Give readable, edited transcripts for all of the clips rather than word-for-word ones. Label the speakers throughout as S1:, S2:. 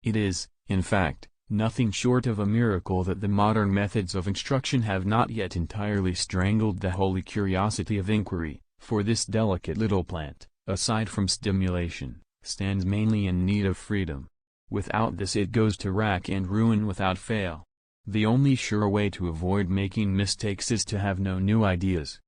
S1: It is, in fact, nothing short of a miracle that the modern methods of instruction have not yet entirely strangled the holy curiosity of inquiry, for this delicate little plant, aside from stimulation, stands mainly in need of freedom. Without this it goes to rack and ruin without fail. The only sure way to avoid making mistakes is to have no new ideas.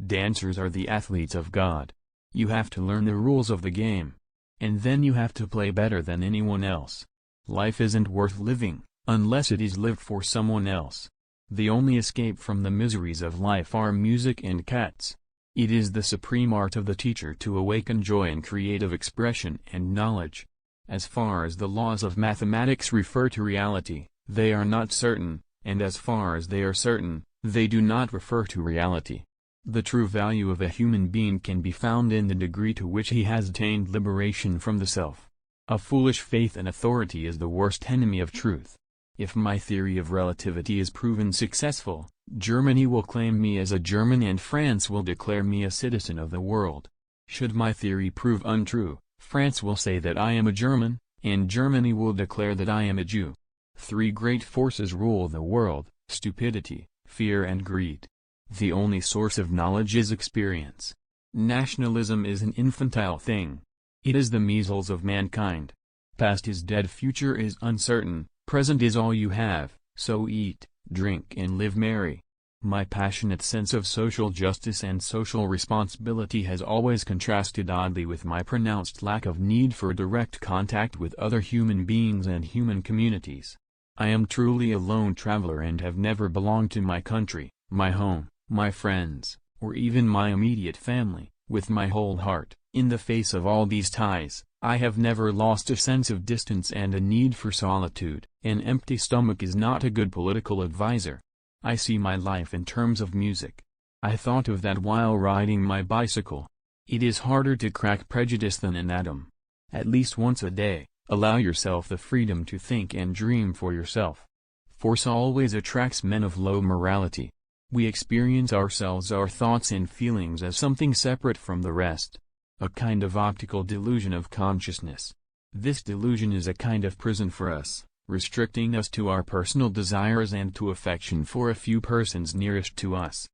S1: Dancers are the athletes of God. You have to learn the rules of the game. And then you have to play better than anyone else. Life isn't worth living, unless it is lived for someone else. The only escape from the miseries of life are music and cats. It is the supreme art of the teacher to awaken joy in creative expression and knowledge. As far as the laws of mathematics refer to reality, they are not certain, and as far as they are certain, they do not refer to reality. The true value of a human being can be found in the degree to which he has attained liberation from the self. A foolish faith in authority is the worst enemy of truth. If my theory of relativity is proven successful, Germany will claim me as a German and France will declare me a citizen of the world. Should my theory prove untrue, France will say that I am a German, and Germany will declare that I am a Jew. Three great forces rule the world: stupidity, fear and greed. The only source of knowledge is experience. Nationalism is an infantile thing. It is the measles of mankind. Past is dead, future is uncertain, present is all you have, so eat, drink and live merry. My passionate sense of social justice and social responsibility has always contrasted oddly with my pronounced lack of need for direct contact with other human beings and human communities. I am truly a lone traveler and have never belonged to my country, my home, my friends, or even my immediate family. With my whole heart, in the face of all these ties, I have never lost a sense of distance and a need for solitude. An empty stomach is not a good political advisor. I see my life in terms of music. I thought of that while riding my bicycle. It is harder to crack prejudice than an atom. At least once a day, allow yourself the freedom to think and dream for yourself. Force always attracts men of low morality. We experience ourselves, our thoughts and feelings as something separate from the rest. A kind of optical delusion of consciousness. This delusion is a kind of prison for us, restricting us to our personal desires and to affection for a few persons nearest to us.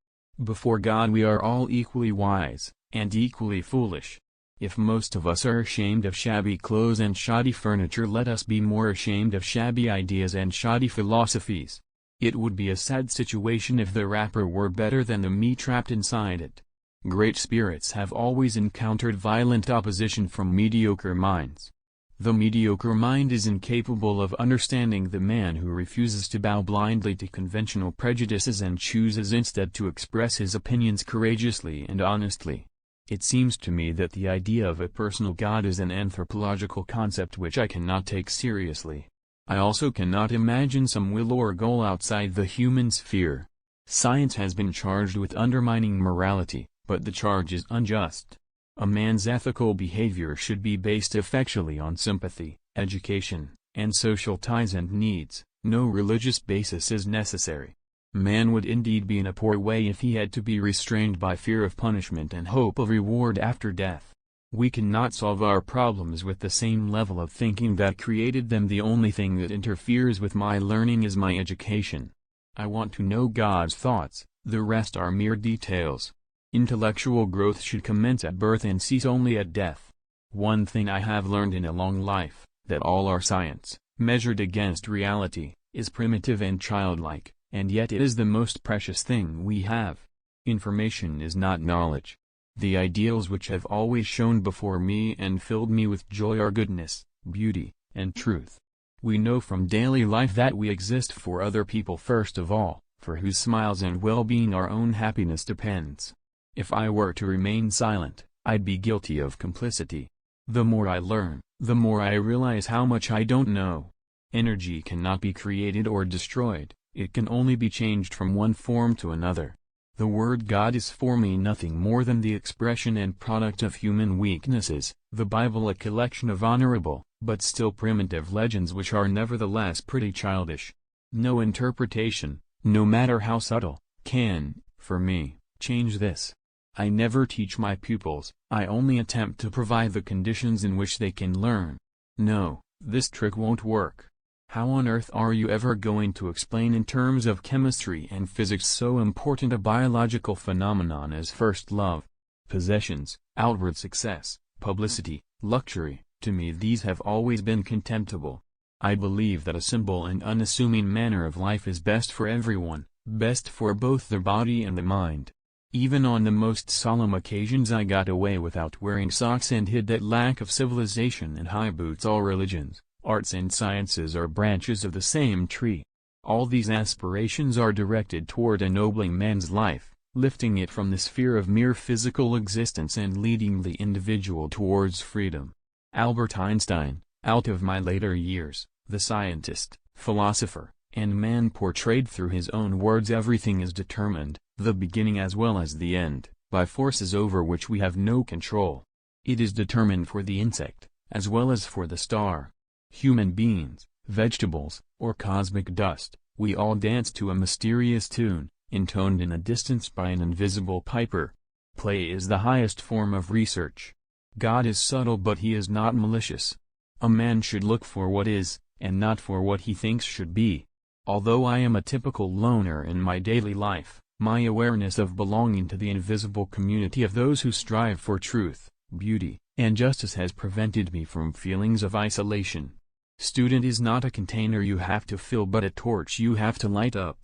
S1: Before God we are all equally wise, and equally foolish. If most of us are ashamed of shabby clothes and shoddy furniture, let us be more ashamed of shabby ideas and shoddy philosophies. It would be a sad situation if the wrapper were better than the me trapped inside it. Great spirits have always encountered violent opposition from mediocre minds. The mediocre mind is incapable of understanding the man who refuses to bow blindly to conventional prejudices and chooses instead to express his opinions courageously and honestly. It seems to me that the idea of a personal God is an anthropological concept which I cannot take seriously. I also cannot imagine some will or goal outside the human sphere. Science has been charged with undermining morality, but the charge is unjust. A man's ethical behavior should be based effectually on sympathy, education, and social ties and needs. No religious basis is necessary. Man would indeed be in a poor way if he had to be restrained by fear of punishment and hope of reward after death. We cannot solve our problems with the same level of thinking that created them. The only thing that interferes with my learning is my education. I want to know God's thoughts, the rest are mere details. Intellectual growth should commence at birth and cease only at death. One thing I have learned in a long life, that all our science, measured against reality, is primitive and childlike, and yet it is the most precious thing we have. Information is not knowledge. The ideals which have always shone before me and filled me with joy are goodness, beauty, and truth. We know from daily life that we exist for other people first of all, for whose smiles and well-being our own happiness depends. If I were to remain silent, I'd be guilty of complicity. The more I learn, the more I realize how much I don't know. Energy cannot be created or destroyed, it can only be changed from one form to another. The word God is for me nothing more than the expression and product of human weaknesses, the Bible a collection of honorable, but still primitive legends which are nevertheless pretty childish. No interpretation, no matter how subtle, can, for me, change this. I never teach my pupils, I only attempt to provide the conditions in which they can learn. No, This trick won't work. How on earth are you ever going to explain in terms of chemistry and physics so important a biological phenomenon as first love? Possessions, outward success, publicity, luxury, to me these have always been contemptible. I believe that a simple and unassuming manner of life is best for everyone, best for both the body and the mind. Even on the most solemn occasions I got away without wearing socks and hid that lack of civilization and high boots. All religions, arts and sciences are branches of the same tree. All these aspirations are directed toward ennobling man's life, lifting it from the sphere of mere physical existence and leading the individual towards freedom. Albert Einstein, out of my later years, the scientist, philosopher, and man portrayed through his own words, everything is determined, the beginning as well as the end, by forces over which we have no control. It is determined for the insect, as well as for the star. Human beings, vegetables, or cosmic dust, we all dance to a mysterious tune, intoned in a distance by an invisible piper. Play is the highest form of research. God is subtle but he is not malicious. A man should look for what is, and not for what he thinks should be. Although I am a typical loner in my daily life, my awareness of belonging to the invisible community of those who strive for truth, beauty, and justice has prevented me from feelings of isolation. Student is not a container you have to fill but a torch you have to light up.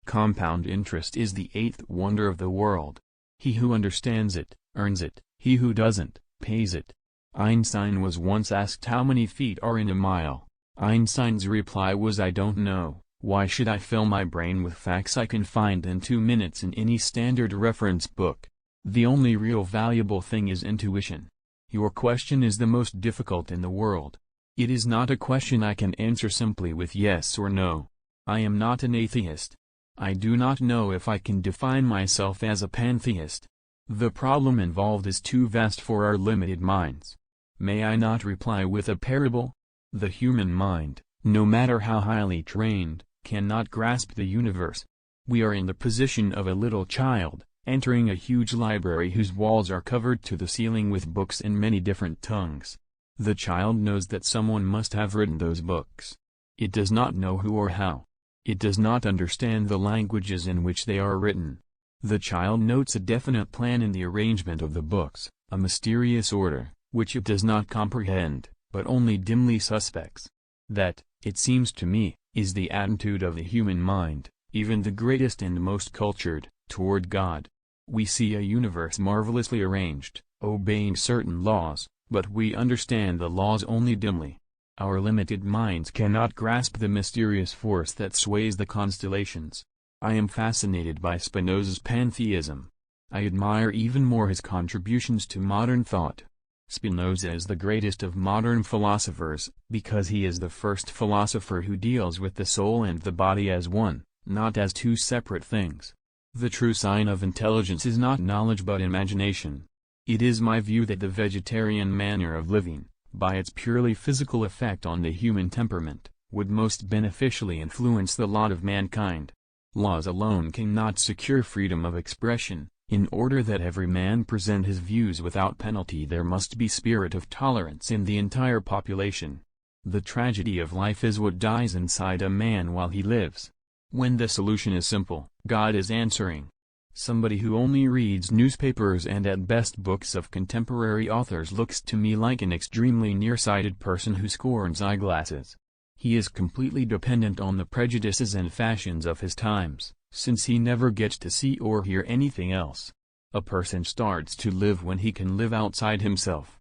S1: Compound interest is the eighth wonder of the world. He who understands it, earns it, he who doesn't, pays it. Einstein was once asked how many feet are in a mile. Einstein's reply was, I don't know. Why should I fill my brain with facts I can find in 2 minutes in any standard reference book? The only real valuable thing is intuition. Your question is the most difficult in the world. It is not a question I can answer simply with yes or no. I am not an atheist. I do not know if I can define myself as a pantheist. The problem involved is too vast for our limited minds. May I not reply with a parable? The human mind, no matter how highly trained, cannot grasp the universe. We are in the position of a little child, entering a huge library whose walls are covered to the ceiling with books in many different tongues. The child knows that someone must have written those books. It does not know who or how. It does not understand the languages in which they are written. The child notes a definite plan in the arrangement of the books, a mysterious order, which it does not comprehend, but only dimly suspects. That, it seems to me, is the attitude of the human mind, even the greatest and most cultured, toward God. We see a universe marvelously arranged, obeying certain laws, but we understand the laws only dimly. Our limited minds cannot grasp the mysterious force that sways the constellations. I am fascinated by Spinoza's pantheism. I admire even more his contributions to modern thought. Spinoza is the greatest of modern philosophers, because he is the first philosopher who deals with the soul and the body as one, not as two separate things. The true sign of intelligence is not knowledge but imagination. It is my view that the vegetarian manner of living, by its purely physical effect on the human temperament, would most beneficially influence the lot of mankind. Laws alone cannot secure freedom of expression. In order that every man present his views without penalty, there must be spirit of tolerance in the entire population. The tragedy of life is what dies inside a man while he lives. When the solution is simple, God is answering. Somebody who only reads newspapers and at best books of contemporary authors looks to me like an extremely nearsighted person who scorns eyeglasses. He is completely dependent on the prejudices and fashions of his times, since he never gets to see or hear anything else. A person starts to live when he can live outside himself.